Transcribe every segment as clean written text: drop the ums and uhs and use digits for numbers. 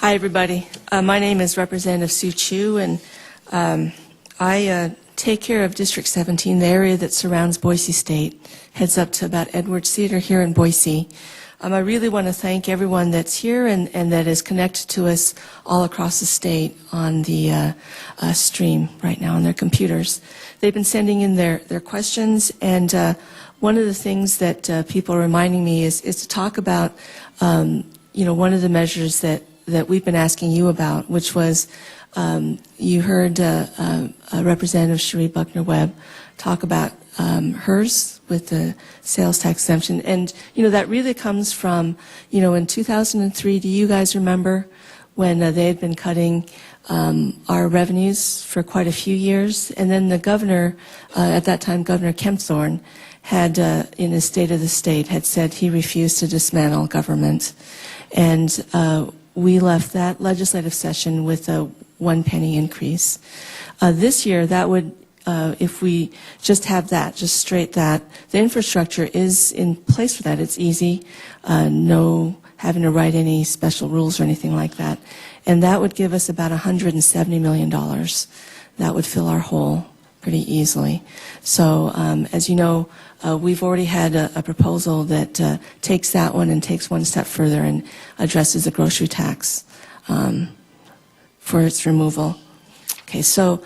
Hi, everybody. My name is Representative Sue Chu, and I take care of District 17, the area that surrounds Boise State, heads up to about Edwards Theater here in Boise. I really want to thank everyone that's here and that is connected to us all across the state on the stream right now on their computers. They've been sending in their questions, and one of the things that people are reminding me is to talk about one of the measures that we've been asking you about, which was you heard Representative Cherie Buckner-Webb talk about hers with the sales tax exemption. And, that really comes from, in 2003, do you guys remember when they had been cutting our revenues for quite a few years? And then the governor, at that time, Governor Kempthorne, had, in his State of the State, had said he refused to dismantle government. And we left that legislative session with a 1 penny increase. This year, that would, if we just have that, just straight that, the infrastructure is in place for that. It's easy, no having to write any special rules or anything like that. And that would give us about $170 million. That would fill our hole pretty easily. So, as you know, we've already had a proposal that takes that one and takes one step further and addresses the grocery tax for its removal. Okay, so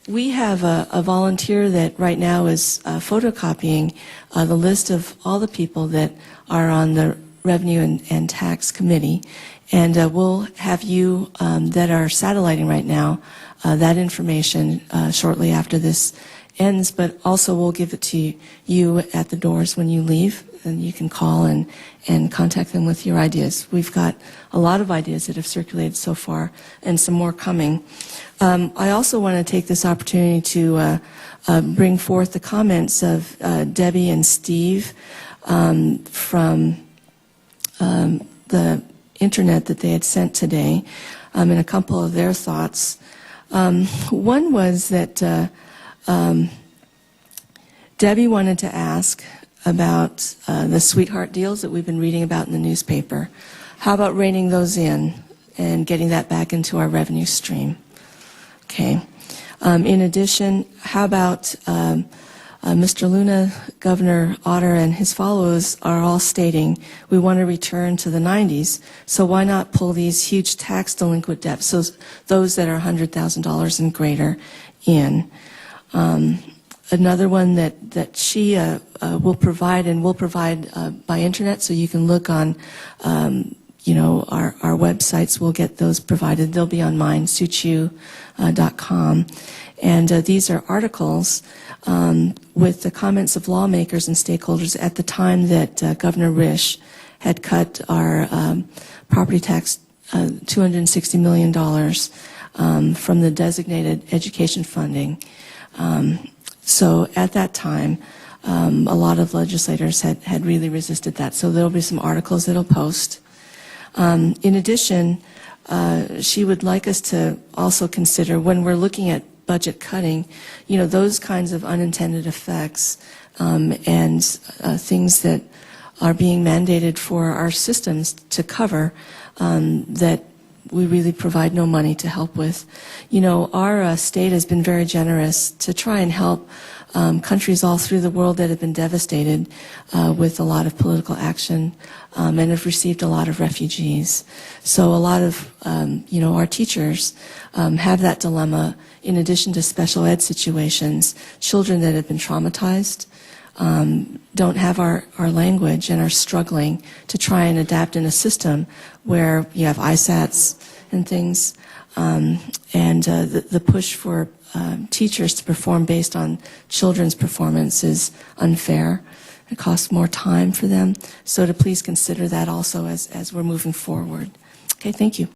we have a volunteer that right now is photocopying the list of all the people that are on the Revenue and Tax Committee, and we'll have you that are satelliting right now that information shortly after this ends, but also we'll give it to you at the doors when you leave, and you can call and contact them with your ideas. We've got a lot of ideas that have circulated so far and some more coming. I also want to take this opportunity to bring forth the comments of Debbie and Steve from the internet that they had sent today, and a couple of their thoughts. One was that Debbie wanted to ask about the sweetheart deals that we've been reading about in the newspaper. How about reining those in and getting that back into our revenue stream? Okay. In addition, how about Mr. Luna, Governor Otter, and his followers are all stating we want to return to the 90s, so why not pull these huge tax delinquent debts, so those that are $100,000 and greater, in? Another one that she will provide, and will provide by internet, so you can look on our websites. We'll get those provided. They'll be on mine, suechu.com. And these are articles with the comments of lawmakers and stakeholders at the time that Governor Risch had cut our property tax $260 million from the designated education funding. So at that time, a lot of legislators had really resisted that. So there'll be some articles that'll post. In addition, she would like us to also consider, when we're looking at budget cutting, those kinds of unintended effects and things that are being mandated for our systems to cover that we really provide no money to help with. Our state has been very generous to try and help countries all through the world that have been devastated with a lot of political action and have received a lot of refugees. So a lot of, our teachers have that dilemma in addition to special ed situations. Children that have been traumatized don't have our language and are struggling to try and adapt in a system where you have ISATs and things, and the push for teachers to perform based on children's performance is unfair. It costs more time for them. So to please consider that also as we're moving forward. Okay, thank you.